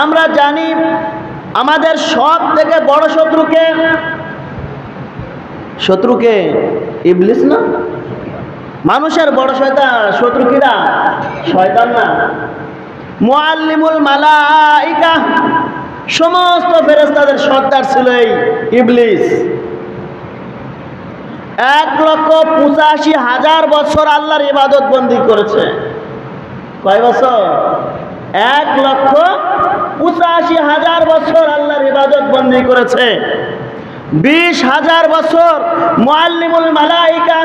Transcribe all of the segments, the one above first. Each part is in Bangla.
আমরা জানি আমাদের সব থেকে বড় শত্রুকে ইবলিস না? মানুষের বড় শত্রু কিরা? শয়তান না? মুআল্লিমুল মালাইকা, সমস্ত ফেরেশতাদের সর্দার ছিল এই ইবলিস। 1,85,000 বছর আল্লাহর ইবাদত বন্দি করেছে। কয় বছর? 1,85,000 বছর আল্লাহর ইবাদত বন্দি করেছে। 20,000 বছর মুআল্লিমুল মালাইকা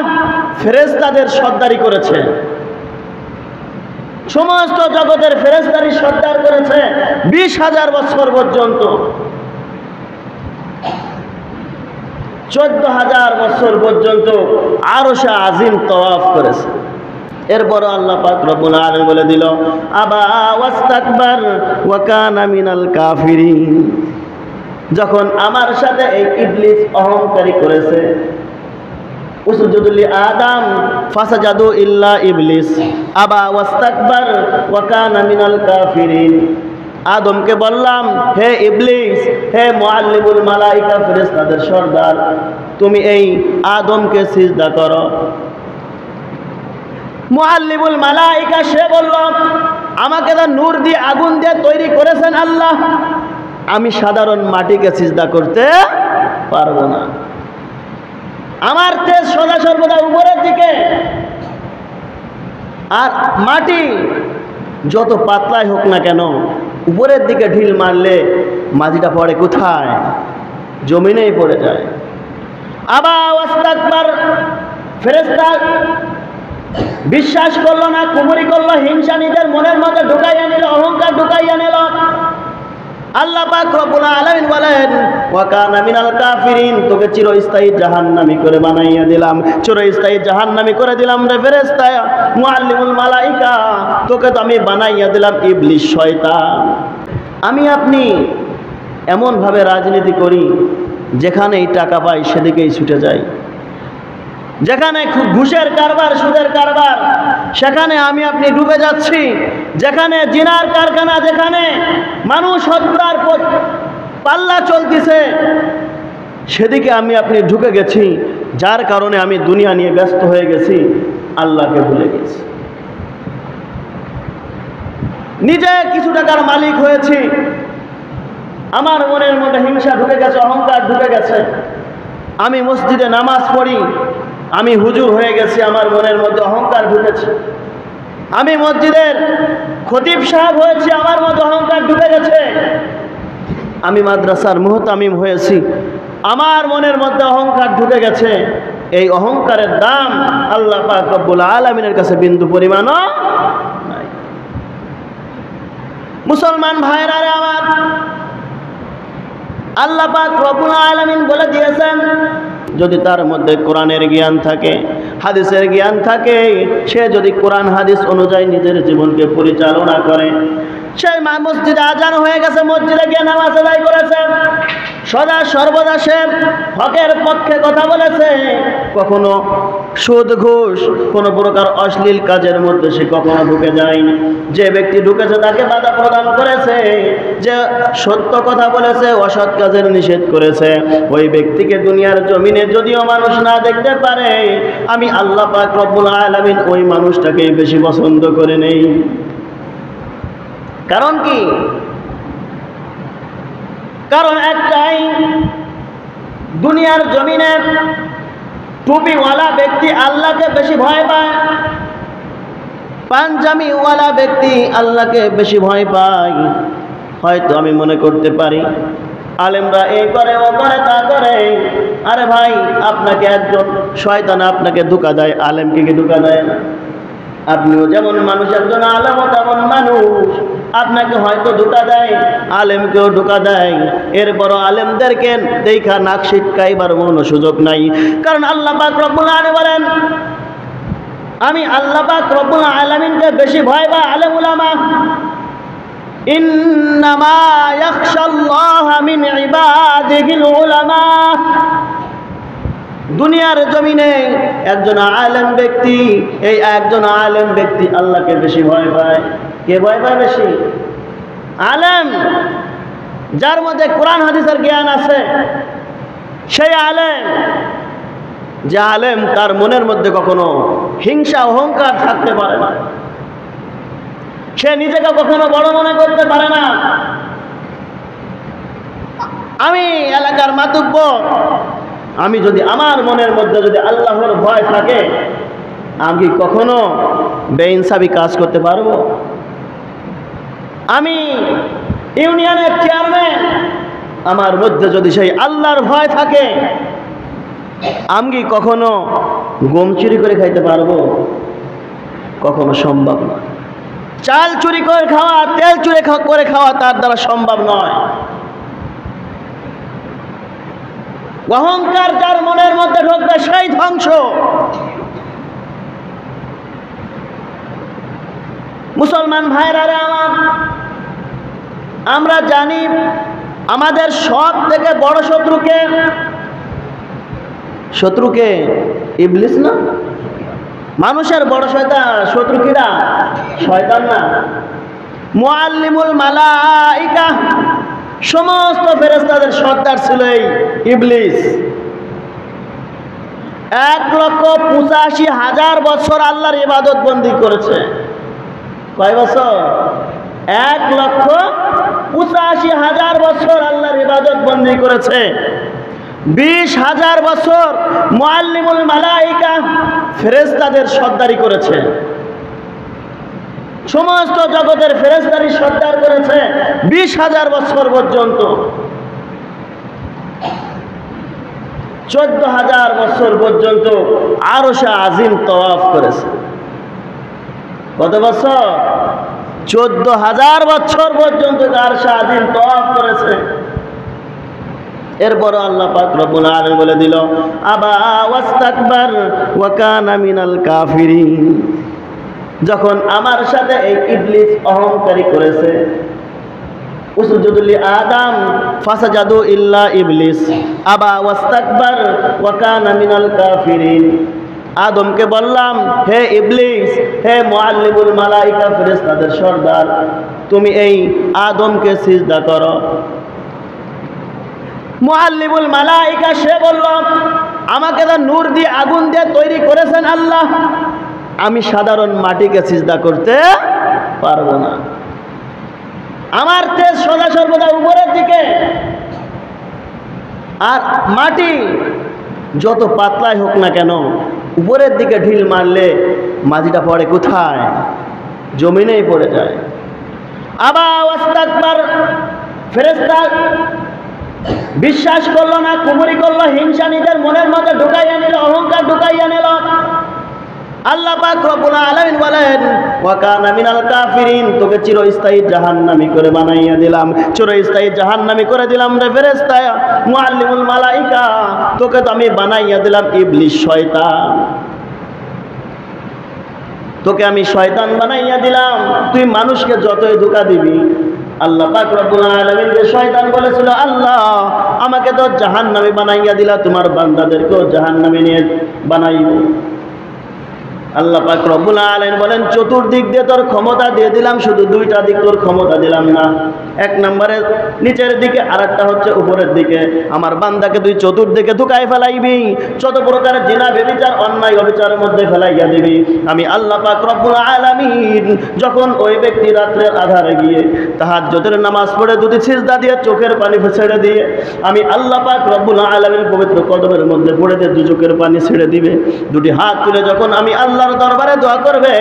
ফেরেশতাদের সর্দারি করেছে। সমস্ত জগতের ফেরেশতারি সর্দার করেছে 20,000 বছর পর্যন্ত। 14,000 বছর পর্যন্ত আরশে আজিম তওয়াফ করেছে। এরপর আল্লাহ পাক রব্বুল আলামিন বলে দিল, আবা ওয়াস্তাকবার ওয়া কানা মিনাল কাফিরিন। যখন আমার সাথে এই ইবলিস অহংকারী করেছে, উসজুদুল আদম ফাসাজাদু ইল্লা ইবলিস আবা ওয়াস্তাকবার ওয়া কানা মিনাল কাফিরিন। আদমকে বললাম, হে ইবলিস, হে মুআল্লিমুল মালাইকা ফেরেশতাদের সর্দার, তুমি এই আদমকে সিজদা করো। মুআল্লিমুল মালাইকা সে বলল, আমাকে তো নূর দিয়ে আগুন দিয়ে তৈরি করেছেন আল্লাহ, আমি সাধারণ মাটিকে সিজদা করতে পারবো না। আমার তেজ সদা সর্বদা উপরের দিকে, আর মাটি যত পাতলাই হোক না কেন উপরের দিকে ঢিল মারলে মাটিটা পড়ে কোথায়? জমিনেই পড়ে যায়। আবা ওয়াস্তাকবার, ফেরেশতা বিশ্বাস করলো না, কুফরি করলো, হিংসা নিজের মনের মধ্যে ঢুকাইয়া নিল, অহংকার ঢুকাইয়া নিল। আল্লাহ পাক রব্বুল আলামিন বলেন, ওয়া কানা মিনাল কাফিরিন, তোকে চিরস্থায়ী জাহান্নামী করে বানাইয়া দিলাম, চিরস্থায়ী জাহান্নামী করে দিলাম রে ফেরেশতা মুআল্লিমুল মালাইকা, তোকে তো আমি বানাইয়া দিলাম ইবলিস, শয়তান। আমি আপনি এমন ভাবে রাজনীতি করি, যেখানেই টাকা পাই সেদিকেই ছুটে যাই। যেখানে ঘুষের কারবার, সুদের কারবার, সেখানে আমি আপনি ডুবে যাচ্ছি। যেখানে জিনার কারখানা, যেখানে মানুষ হত্যার পাল্লা চলতেছে, সেদিকে আমি আপনি ঢুকে গেছি। যার কারণে আমি দুনিয়া নিয়ে ব্যস্ত হয়ে গেছি, আল্লাহকে ভুলে গেছি। নিজে কিছু টাকার মালিক হয়েছি, আমার মনের মধ্যে হিংসা ঢুকে গেছে, অহংকার ঢুকে গেছে। আমি মসজিদে নামাজ পড়ি, আমি হুজুর হয়ে গেছি, আমার মনের মধ্যে অহংকার ঢুকেছে। আমি মসজিদের খতিব সাহেব হয়েছি, আমার মধ্যে অহংকার ঢুকে গেছে। আমি মাদ্রাসার মুহতামিম হয়েছি, আমার মনের মধ্যে অহংকার ঢুকে গেছে। এই অহংকারের দাম আল্লাহ পাক রব্বুল আলামিনের কাছে বিন্দু পরিমাণও নাই। মুসলমান ভাইরা রে আমার, আল্লাহ পাক রব্বুল আলামিন বলে দিয়েছেন, যদি তার মধ্যে কোরআনের জ্ঞান থাকে, হাদিসের জ্ঞান থাকে, সে যদি কোরআন হাদিস অনুযায়ী নিজের জীবনকে পরিচালনা করে, সেই মসজিদে আজান হয়ে গেছে, মসজিদে গিয়ে নামাজ আদায় করেছে, সদা সর্বদা সে হকের পক্ষে কথা বলেছে, কখনো সুদ ঘুষ কোনো প্রকার অশ্লীল কাজের মধ্যে সে কখনো ঢুকে যায়নি। যে ব্যক্তি ঢুকেছে তাকে বাধা প্রদান করেছে, যে সত্য কথা বলেছে, অসৎ কাজের নিষেধ করেছে, ওই ব্যক্তিকে দুনিয়ার জমিনে যদিও মানুষ না দেখতে পারে, আমি আল্লাহ পাক রব্বুল আলামিন ওই মানুষটাকে বেশি পছন্দ করে নেই। কারণ কি? কারণ একটাই, দুনিয়ার জমিনে টুপিওয়ালা ব্যক্তি আল্লাহকে বেশি ভয় পায়, পাঞ্জাবিওয়ালা ব্যক্তি আল্লাহকে বেশি ভয় পায়। হয়তো আমি মনে করতে পারি আলেমরা এই করে, ও করে, তা করে। আরে ভাই, আপনাকে একজন শয়তান আপনাকে ধোঁকা দেয়, আলেমকে কি ধোঁকা দেয় না? আপনিও যেমন মানুষ, একজন আলেমও তেমন মানুষ। আপনাকে হয়তো ধোঁকা দেয়, আলেমকেও ধোঁকা দেয়। এরপরও আলেমদেরকে দেখা নাক সিটকাইবার কোনো সুযোগ নাই। কারণ আল্লাহ পাক রব্বুল আলামিন বলেন, আমি আল্লাহ পাক রব্বুল আলামিনকে বেশি ভয় পাই আলেম উলামা। ইন্নামা ইয়াখশাল্লাহা মিন ইবাদিহিল উলামা। দুনিয়ার জমিনে একজন আলেম ব্যক্তি, এই একজন আলেম ব্যক্তি আল্লাহকে বেশি ভয় পায়। কে ভয় পায় বেশি? আলেম। যার মধ্যে কোরআন হাদিসের জ্ঞান আছে, সেই আলেম, যে আলেম তার মনের মধ্যে কখনো হিংসা অহংকার থাকতে পারে না, সে নিজেকে কখনো বড় মনে করতে পারে না। আমি এলাকার মাতুব্বর, আমি যদি আমার মনের মধ্যে যদি আল্লাহর ভয় থাকে, আমি কখনো বেইনসাফি কাজ করতে পারবো? আমি ইউনিয়নের চেয়ারম্যান, আমার মধ্যে যদি সেই আল্লাহর ভয় থাকে, আমি কখনো গম চুরি করে খাইতে পারবো? কখনো সম্ভব নয়। চাল চুরি করে খাওয়া, তেল চুরি করে খাওয়া তার দ্বারা সম্ভব নয়। অহংকার যার মনের মধ্যে ঢুকবে সেই ধ্বংস। মুসলমান ভাইরা আমার, আমরা জানি আমাদের সব থেকে বড় শত্রুকে ইবলিস না? মানুষের বড় শত্রু কিরা? শয়তান না? মুআল্লিমুল মালাইকা, সমস্ত ফেরেশতাদের সর্দার ছিল এই ইবলিস। 1,85,000 বছর আল্লাহর ইবাদত বন্দি করেছে। কয় বছর? 1,85,000 বছর আল্লাহর ইবাদত বন্দি করেছে। 20,000 বছর মুআল্লিমুল মালাইকা ফেরেশতাদের সর্দারি করেছে, সমস্ত জগতের ফেরেশতারি সর্দার করেছে 20,000 বছর পর্যন্ত। 14,000 বছর পর্যন্ত আরশে আজিম তওয়াফ করেছে। কত বছর? 14,000 বছর পর্যন্ত আরশে আজিম তওয়াফ করেছে। এরপর আল্লাহ পাক রব্বুল আলামিন বলে দিল, আবা ওয়াস্তাকবার ওয়া কানা মিনাল কাফিরিন। যখন আমার সাথে এই ইবলিস অহংকারী করেছে, উসজুদুল আদম ফাসাজাদু ইল্লা ইবলিস আবা ওয়াস্তাকবার ওয়া কানা মিনাল কাফিরিন। আদমকে বললাম, হে ইবলিস, হে মুআল্লিমুল মালাইকা ফেরেশতাদের সর্দার, তুমি এই আদমকে সিজদা করো। মুআল্লিমুল মালাইকা সে বলল, আমাকে তো নূর দিয়ে আগুন দিয়ে তৈরি করেছেন আল্লাহ, আমি সাধারণ মাটিকে সিজদা করতে পারবো না। আমার তেজ সদা সর্বদা উপরের দিকে, আর মাটি যত পাতলাই হোক না কেন, উপরের দিকে ঢিল মারলে মাটিটা পড়ে কোথায়? জমিনেই পড়ে যায়। আবা ওয়াস্তাকবার, ফেরেশতা বিশ্বাস করলো না, কুফরি করলো, হিংসা নিজের মনের মধ্যে ঢুকাইয়া নিল, অহংকার ঢুকাইয়া নিল। আল্লাহ পাক রব্বুল আলামিন বলেন, ওয়া কানা মিনাল কাফিরিন, তোকে চিরস্থায়ী জাহান্নামী করে বানাইয়া দিলাম, চিরস্থায়ী জাহান্নামী করে দিলাম রে ফেরেশতা মুআল্লিমুল মালাইকা, তোকে তো আমি বানাইয়া দিলাম ইবলিস, শয়তান, তোকে আমি শয়তান বানাইয়া দিলাম। তুই মানুষকে যতই ধোঁকা দিবি, আল্লাহ পাক রব্বুল আলামিন যে শয়তান বলেছিল, আল্লাহ আমাকে তো জাহান্নামী বানাইয়া দিলা, তোমার বান্দাদেরকেও জাহান্নামী নিয়ে বানাইব। আল্লাহ পাক রব্বুল আলামিন বলেন, চতুর্দিক দিয়ে তোর ক্ষমতা দিয়ে দিলাম, শুধু দুইটা দিক তোর ক্ষমতা দিলাম না, এক নম্বরে নিচের দিকে, আর একটা হচ্ছে উপরের দিকে। আমার বান্দাকে তুই চতুর্দিকে ঢুকাই ফেলাইবি, যত প্রকারের জিনা ব্যভিচার অন্যায় অবিচারের মধ্যে ফেলাইয়া দিবি। আমি আল্লাহ পাক রব্বুল আলামিন যখন ওই ব্যক্তি রাত্রের আধারে গিয়ে তাহাজ্জুদের নামাজ পড়ে দুটি সিজদা দিয়ে চোখের পানি ছেড়ে দিয়ে, আমি আল্লাহ পাক রব্বুল আলামিন পবিত্র কদমের মধ্যে পড়ে দিয়ে দু চোখের পানি ছেড়ে দিবে, দুটি হাত তুলে যখন আমি আল্লাহর দরবারে দোয়া করবে,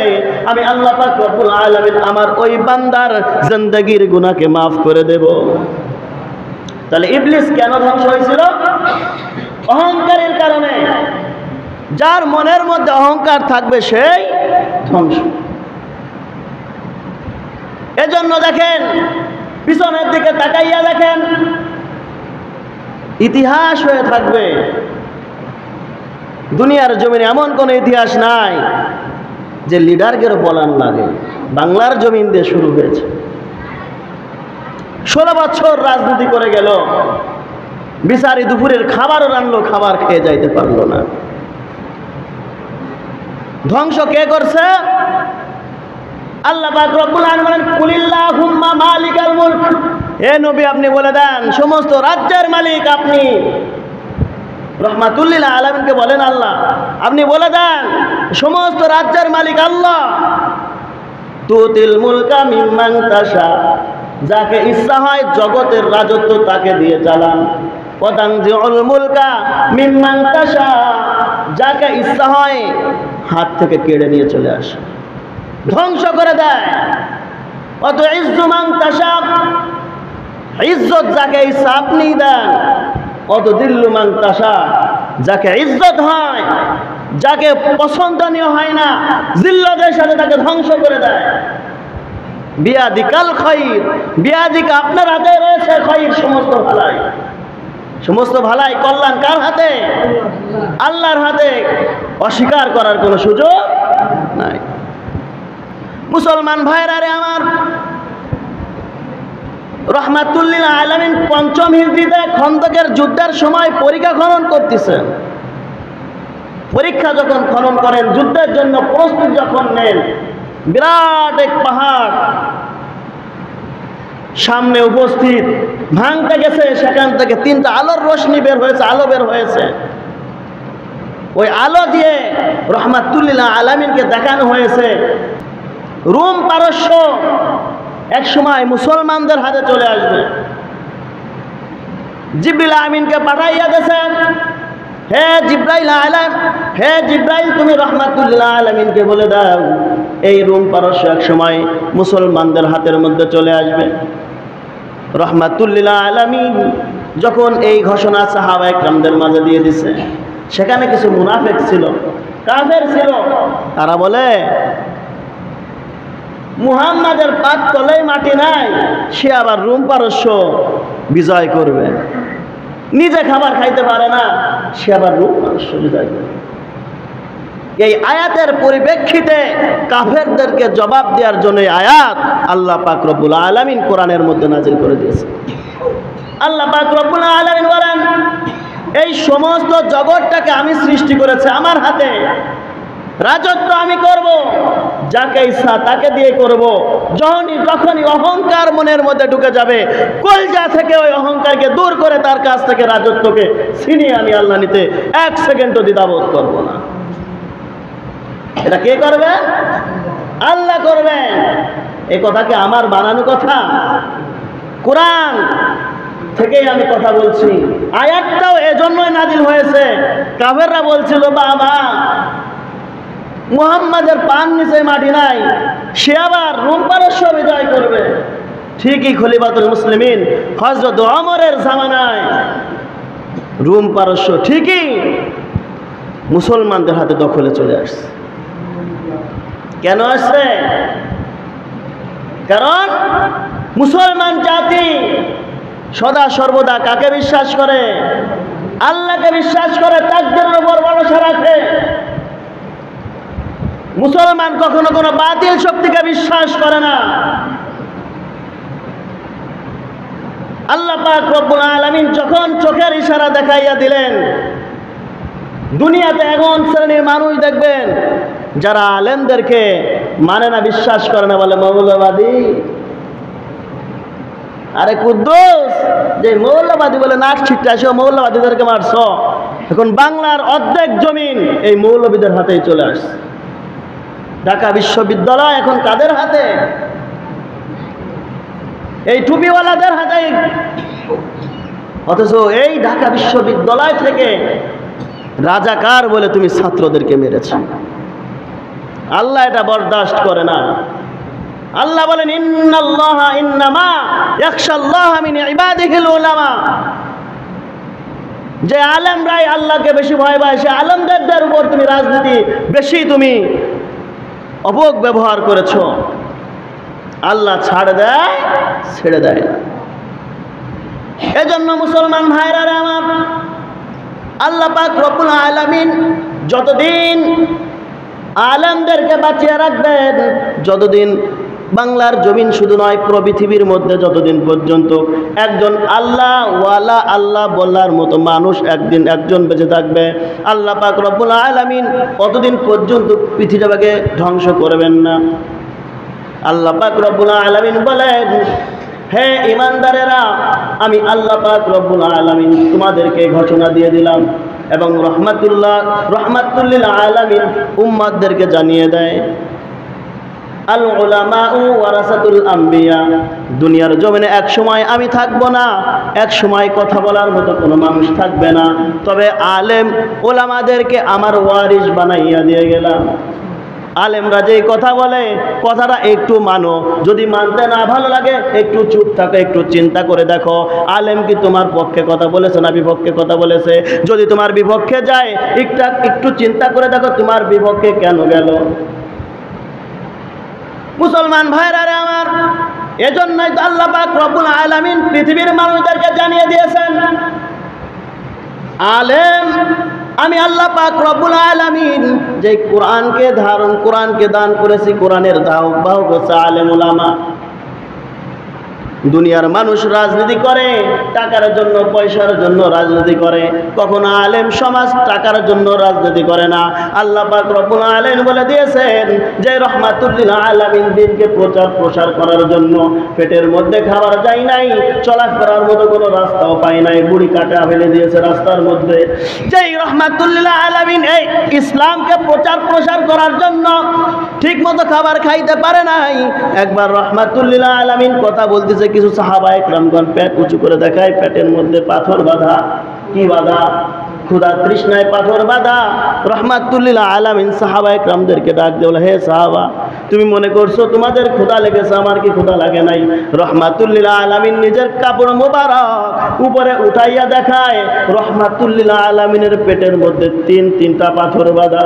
আমি আল্লাহ পাক রব্বুল আলামিন আমার ওই বান্দার জিন্দেগীর গুনাহকে মাফ করে দেব। তাহলে ইবলিস কেন ধ্বংস হয়েছিল? অহংকারের কারণে। যার মনের মধ্যে অহংকার থাকবে সেই ধ্বংস। এজন্য দেখেন, পিছনের দিকে তাকাইয়া দেখেন, ইতিহাস হয়ে থাকবে। দুনিয়ার জমিনে এমন কোন ইতিহাস নাই যে লিডারকে বলান লাগে। বাংলার জমিন দিয়ে শুরু হয়েছে, 16 বছর রাজনীতি করে গেল, বিচারি দুপুরের খাবারও রান্নলো, খাবার খেয়ে যাইতে পারলো না। ধ্বংস কে করছে? আল্লাহ পাক রব্বুল আলামিন বলেন, কুলিল্লাহুম্মা মালিকাল মুলক এ নবী আপনি বলে দেন সমস্ত রাজ্যের মালিক আপনি। রহমাতুল লিল আলামিনকে বলেন আল্লাহ আপনি বলে দেন সমস্ত রাজ্যের মালিক আল্লাহ। তুতিল মুলকা মিম্মান তাশা, যাকে ইচ্ছা হয় জগতের রাজত্ব তাকে দিয়ে চালান। ওয়াতানজিউল মুলকা মিম্মান তাশা, যাকে ইচ্ছা হয় হাত থেকে কেড়ে নিয়ে চলে আসে, ধ্বংস করে দেয়। অত ইজ্জু মান তাশা, ইজ্জত যাকে ইচ্ছা আপনি দেন। অত দিল্লু মান তাশা, যাকে ইজ্জত হয়, যাকে পছন্দনীয় হয় না জিল্লতের সাথে তাকে ধ্বংস করে দেয়। বিয়াদিকাল খায়র, বিয়াদিকা আপনার হাতে রয়েছে খায়র, সমস্ত ভালাই। সমস্ত ভালাই কল্যাণ কার হাতে? আল্লাহর হাতে। অস্বীকার করার কোনো সুযোগ নাই। মুসলমান ভাইরা রে আমার, রহমাতুল লিল আলামিন ৫ম হিজরিতে খন্দকের যুদ্ধের সময় পরীক্ষা খনন করতেছেন। পরীক্ষা যখন খনন করেন, যুদ্ধের জন্য প্রস্তুত যখন নেন, বিরাট এক পাহাড় সামনে উপস্থিত, ভাঙতে গেছে, সেখান থেকে 3টা আলোর রশ্মি বের হয়েছে, আলো বের হয়েছে। ওই আলো দিয়ে রহমাতুল লিল আলামিনকে দেখানো হয়েছে রোম পারস্য এক সময় মুসলমানদের হাতে চলে আসবে। জিবরিল আমিনকে পাঠাইয়া দিয়েছেন, হে জিব্রাইল আলাইহিস, হে জিব্রাইল তুমি রহমাতুল লিল আলামিনকে বলে দাও এই রোম পারস্য এক সময় মুসলমানদের হাতের মধ্যে চলে আসবে। রহমাতুল লিল আলামিন যখন এই ঘোষণা সাহাবায়ে কেরামদের মাঝে দিয়ে দিছে, সেখানে কিছু মুনাফিক ছিল, কাফের ছিল। তারা বলে মুহাম্মাদের পাক তলেই মাটি নাই, সে আবার রোম পারস্য বিজয় করবে। নিজে খাবার খাইতে পারে না, সে আবার রোম পারস্য বিজয় করবে। এই আয়াতের পরিপ্রেক্ষিতে কাফেরদেরকে জবাব দেওয়ার জন্য আয়াত আল্লাহ পাক রব্বুল আলামিন কোরআনের মধ্যে নাজিল করে দিয়েছে। আল্লাহ পাক রব্বুল আলামিন বলেন এই সমস্ত জগৎটাকে আমি সৃষ্টি করেছি আমার হাতে, রাজত্ব আমি করব, যাকে ইচ্ছা তাকে দিয়ে করব। যখনই অহংকার মনের মধ্যে ঢুকে যাবে, কলজা থেকে ওই অহংকারকে দূর করে তার কাছ থেকে রাজত্বকে ছিনিয়ে আমি আল্লাহ নিতে 1 সেকেন্ডও দ্বিধাবোধ করব না। এটা কে করবে? আল্লাহ করবেন। এই কথা কি আমার বানানো কথা? কোরআন থেকেই আমি কথা বলছি। আয়াতটাও এজন্যই নাজিল হয়েছে, কাফেররা বলছিল বাবা মুহাম্মাদের পান নিচে মাটি নাই, সে আবার রোম পারস্য বিজয় করবে। ঠিকই খলিফাতুল মুসলিমিন হযরত ওমরের জামানায় রোম পারস্য ঠিকই মুসলমানদের হাতে দখলে চলে আসছে। কেন আসছে? কারণ মুসলমান জাতি সদা সর্বদা কাকে বিশ্বাস করে? আল্লাহকে বিশ্বাস করে, তাকদীরের উপর ভরসা রাখে। মুসলমান কখনো কোনো বাতিল শক্তিকে বিশ্বাস করে না। আল্লাহ পাক রব্বুল আলামিন যখন চোখের ইশারা দেখাইয়া দিলেন, দুনিয়াতে এমন শ্রেণীর মানুষ দেখবেন যারা আলেমদেরকে মানে না, বিশ্বাস করে না, বলে মৌলবাদী। আরে কুদ্দুস, যে মৌলবাদী বলে নাক ছিটটাইছো, মৌলবাদীদেরকে মারছ। এখন বাংলার অর্ধেক জমিন এই মৌলবীদের হাতেই চলে আসছে। ঢাকা বিশ্ববিদ্যালয় এখন কাদের হাতে? এই টুপিওয়ালাদের হাতে। অথচ এই ঢাকা বিশ্ববিদ্যালয় থেকে রাজাকার বলে তুমি ছাত্রদেরকে মেরেছ। আল্লাহ এটা বরদাস্ত করে না। আল্লাহ বলেন ইন্নাল্লাহা ইন্নামা ইয়াখশাল্লাহা মিন ইবাদিহিল উলামা। যে আলেমরাই আল্লাহকে বেশি ভয় পায়, সে আলেমদের উপর তুমি রাজনীতি বেশি তুমি অপব্যবহার করেছ। আল্লাহ ছাড় দেয়, ছেড়ে দেয় না। এজন্য মুসলমান ভাইরা আমার, আল্লাহ পাক রব্বুল আলামিন যতদিন আলেমদেরকে বাঁচিয়ে রাখবেন, যতদিন বাংলার জমিন শুধু নয় পুরো পৃথিবীর মধ্যে যতদিন পর্যন্ত একজন আল্লাহ ওয়ালা, আল্লাহ বলার মতো মানুষ একজন বেঁচে থাকবে, আল্লাহ পাক রব্বুল আলামিন কতদিন পর্যন্ত পৃথিবীটাকে ধ্বংস করবেন না। আল্লাহ পাক রব্বুল আলামিন বলেন হে ঈমানদারেরা, আমি আল্লাহ পাক রব্বুল আলামিন তোমাদেরকে ঘোষণা দিয়ে দিলাম এবং রহমাতুল লিল আলামিন উম্মতদেরকে জানিয়ে দেয়, আল উলামাউ ওয়ারাসাতুল আম্বিয়া, দুনিয়ার জমিনে এক সময় আমি থাকব না, এক সময় কথা বলার মতো কোনো মানুষ থাকবে না, তবে আলেম ওলামাদেরকে আমার ওয়ারিস বানাইয়া দিয়ে গেলাম। আলেমরা যেই কথা বলে কথাটা একটু মানো, যদি মানতে না ভালো লাগে একটু চুপ থাকো, একটু চিন্তা করে দেখো আলেম কি তোমার পক্ষে কথা বলেছে না বিপক্ষে কথা বলেছে। যদি তোমার বিপক্ষে যায় একটু চিন্তা করে দেখো তোমার বিপক্ষে কেন গেল। মুসলমান ভাইরা আমার, এজন্যই তো আল্লাহ পাক রব্বুল আলামিন পৃথিবীর মানুষদেরকে জানিয়ে দিয়েছেন, আলেম আমি আল্লাহ পাক রব্বুল আলামিন যে কোরআনকে দান করেছি, কোরআনের বাহক হচ্ছে আলেম ওলামা। দুনিয়ার মানুষ রাজনীতি করে টাকার জন্য, পয়সার জন্য রাজনীতি করে, কখনো আলেম সমাজ টাকার জন্য রাজনীতি করে না। আল্লাহ পাক রব্বুল আলামিন বলে দিয়েছেন যে রহমাতুল লিল আলামিন দিনকে প্রসার করার জন্য পেটের মধ্যে খাবার যায় নাই, চলাফেরার মতো কোনো রাস্তাও পায় নাই, বুড়ি কাটা ফেলে দিয়েছে রাস্তার মধ্যে। যেই রহমাতুল লিল আলামিন এই ইসলামকে প্রসার করার জন্য ঠিক মতো খাবার খাইতে পারে নাই, একবার রহমাতুল লিল আলামিন কথা বলতেছে, কিছু সাহাবা একরামগণ পেট উঁচু করে দেখায়, পেটের মধ্যে পাথর বাঁধা। কি বাঁধা? ক্ষুধা তৃষ্ণায় পাথর বাঁধা। রহমাতুল লিল আলামিন সাহাবা একরামদেরকে ডাক দিয়ে বলে, হে সাহাবা, তুমি মনে করছো তোমাদের ক্ষুধা লেগেছে, আমার কি ক্ষুধা লাগে নাই? রহমাতুল লিল আলামিন নিজের কাপড় মোবারক উপরে উঠাইয়া দেখায়, রহমাতুল লিল আলামিনের পেটের মধ্যে তিনটা পাথর বাঁধা।